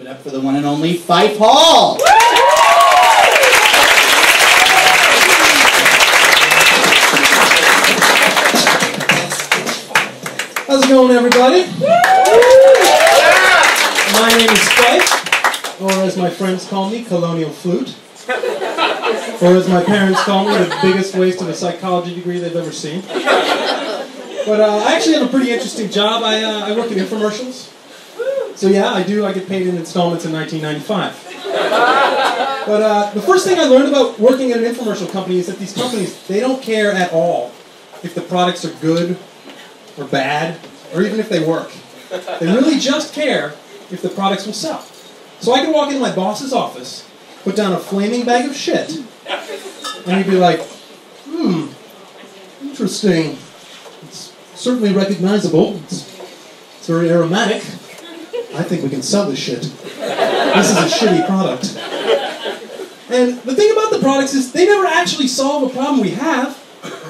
it up for the one and only Fife Hall! How's it going, everybody? My name is Fife, or as my friends call me, Colonial Flute. Or as my parents call me, the biggest waste of a psychology degree they've ever seen. But I actually have a pretty interesting job. I work in infomercials. So yeah, I do. I get paid in installments in 1995. But the first thing I learned about working at an infomercial company is that these companies, they don't care at all if the products are good or bad, or even if they work. They really just care if the products will sell. So I can walk into my boss's office, put down a flaming bag of shit, and he'd be like, interesting. It's certainly recognizable. It's very aromatic. I think we can sell this shit. This is a shitty product. And the thing about the products is they never actually solve a problem we have.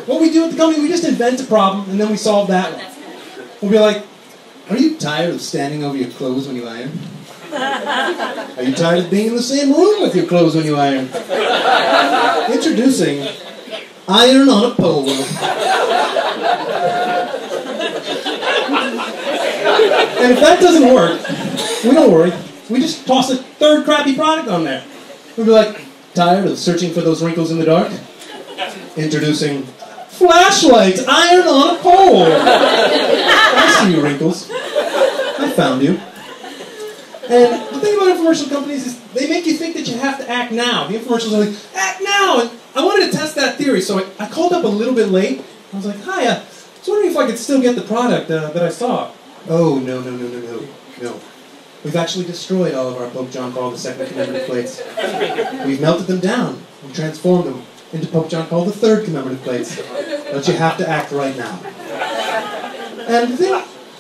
What we do at the company, we just invent a problem, and then we solve that one. We'll be like, are you tired of standing over your clothes when you iron? Are you tired of being in the same room with your clothes when you iron? Introducing Iron on a Pole. And if that doesn't work, we don't worry. We just toss a third crappy product on there. We'll be like, tired of searching for those wrinkles in the dark? Introducing Flashlight Iron on a Pole. I see you, wrinkles. I found you. And the thing about infomercial companies is they make you think that you have to act now. The infomercials are like, act now! And I wanted to test that theory, so I called up a little bit late. I was like, hi, I was wondering if I could still get the product that I saw. Oh, no. We've actually destroyed all of our Pope John Paul II commemorative plates. We've melted them down and transformed them into Pope John Paul III commemorative plates. But you have to act right now. And the thing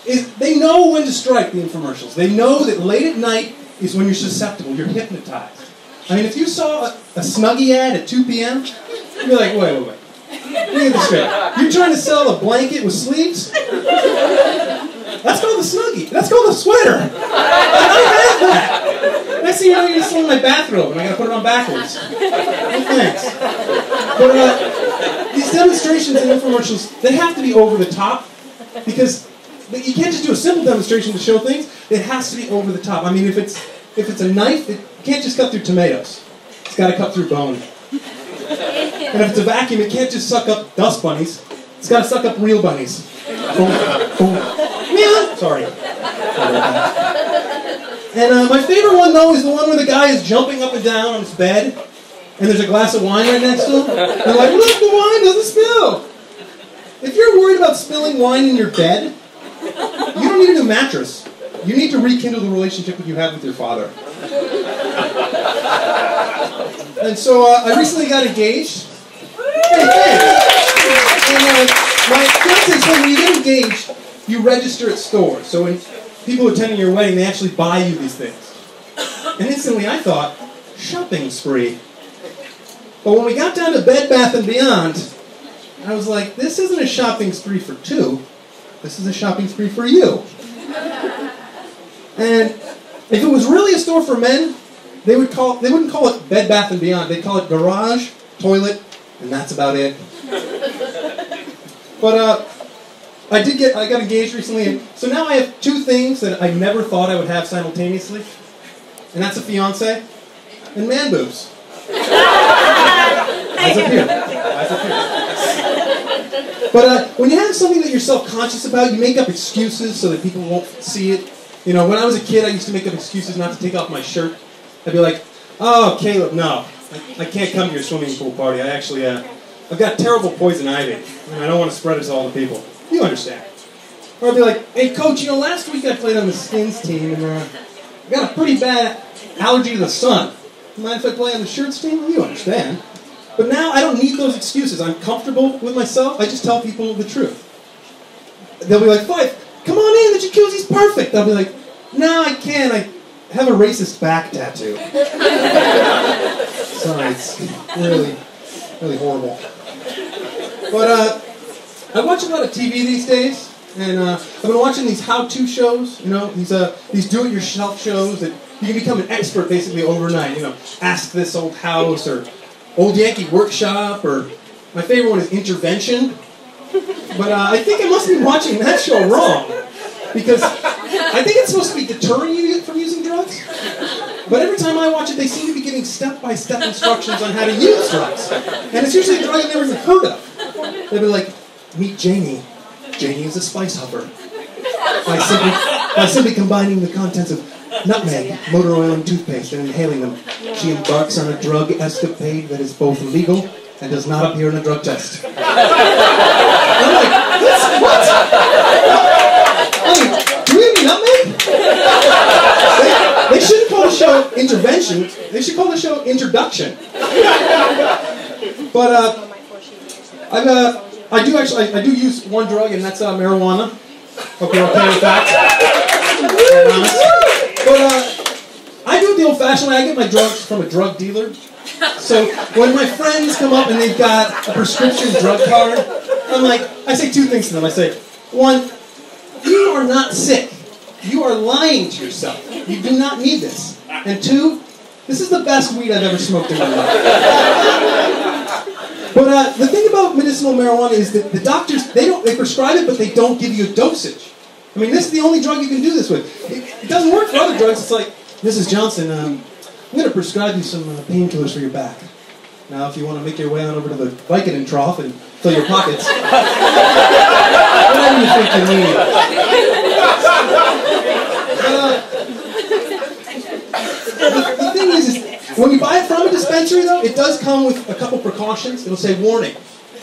is, they know when to strike, the infomercials. They know that late at night is when you're susceptible, you're hypnotized. I mean, if you saw a Snuggie ad at 2 p.m., you'd be like, wait. Let me get this straight. You're trying to sell a blanket with sleeves? That's called a Snuggie. That's called a sweater. I have that. Next thing you know, you're just selling my bathrobe, and I gotta put it on backwards. No thanks. But these demonstrations and infomercials, they have to be over the top, because you can't just do a simple demonstration to show things. It has to be over the top. I mean, if it's a knife, it can't just cut through tomatoes. It's got to cut through bone. And if it's a vacuum, it can't just suck up dust bunnies. It's got to suck up real bunnies. Boom. Meow. Sorry. And my favorite one, though, is the one where the guy is jumping up and down on his bed, and there's a glass of wine right next to him. And they're like, look, the wine doesn't spill. If you're worried about spilling wine in your bed, you don't need a new mattress. You need to rekindle the relationship that you have with your father. And so I recently got engaged. Hey, thanks. And my fiance said when you get engaged, you register at stores. So when people are attending your wedding, they actually buy you these things. And instantly I thought, shopping spree. But when we got down to Bed Bath & Beyond, I was like, this isn't a shopping spree for two. This is a shopping spree for you. And if it was really a store for men, they wouldn't call it Bed Bath & Beyond. They'd call it garage, toilet, and that's about it. But I got engaged recently, and so now I have two things that I never thought I would have simultaneously. And that's a fiance and man boobs. Eyes up here. But when you have something that you're self-conscious about, you make up excuses so that people won't see it. You know, when I was a kid, I used to make up excuses not to take off my shirt. I'd be like, oh, Caleb, no. I can't come to your swimming pool party. I've got terrible poison ivy, and I don't want to spread it to all the people. You understand. Or I'd be like, hey, coach, you know, last week I played on the skins team, and I got a pretty bad allergy to the sun. Mind if I play on the shirts team? Well, you understand. But now I don't need those excuses. I'm comfortable with myself. I just tell people the truth. They'll be like, Fife, come on in, the jacuzzi's perfect. I'll be like, no, I can't. I have a racist back tattoo. Sorry, it's really, really horrible. But I watch a lot of TV these days, and I've been watching these how-to shows, you know, these do-it-yourself shows that You can become an expert basically overnight. You know, Ask This Old House or Old Yankee Workshop, or my favorite one is Intervention. But I think I must be watching that show wrong, because I think it's supposed to be deterring you from using drugs. But every time I watch it, they seem to be giving step-by-step instructions on how to use drugs. And it's usually a drug I've never even heard of. They'll be like, meet Janie. Janie is a spice hopper. By simply combining the contents of nutmeg, motor oil, and toothpaste and inhaling them, she embarks on a drug escapade that is both legal and does not appear in a drug test. And I'm like, what? Do we have any nutmeg? They shouldn't call the show Intervention. They should call the show Introduction. But I do use one drug, and that's marijuana. Hope you're okay with that. But I do it the old-fashioned way. I get my drugs from a drug dealer. So when my friends come up and they've got a prescription drug card, I say two things to them. I say, one, you are not sick. You are lying to yourself. You do not need this. And two, this is the best weed I've ever smoked in my life. But the thing about medicinal marijuana is that the doctors, they prescribe it, but they don't give you a dosage. I mean, this is the only drug you can do this with. It doesn't work for other drugs. It's like, Mrs. Johnson, I'm going to prescribe you some painkillers for your back. Now, if you want to make your way on over to the Vicodin trough and fill your pockets, whatever you think you need. The thing is, when you buy it from a dispensary, though, it does come with a couple precautions. It'll say, warning,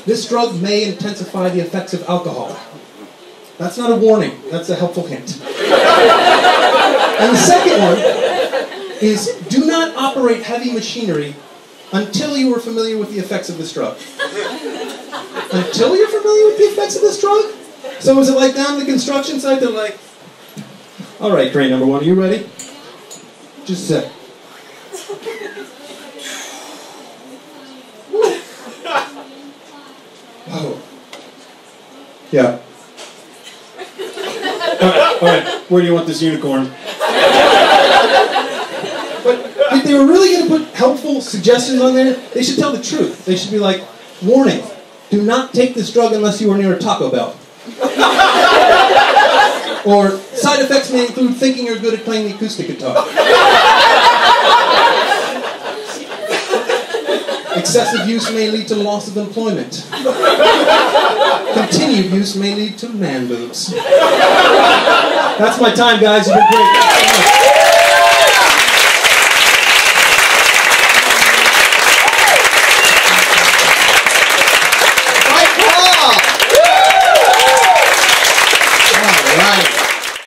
this drug may intensify the effects of alcohol. That's not a warning. That's a helpful hint. And the second one is, do not operate heavy machinery until you are familiar with the effects of this drug. Until you're familiar with the effects of this drug? So is it like down the construction site, they're like, all right, crane number one, are you ready? Just a sec. Oh. Yeah. All right, where do you want this unicorn? But if they were really going to put helpful suggestions on there, they should tell the truth. They should be like, warning, do not take this drug unless you are near a Taco Bell. Or, side effects may include thinking you're good at playing the acoustic guitar. Excessive use may lead to loss of employment. Continued use may lead to man boobs. That's my time, guys. You've been great.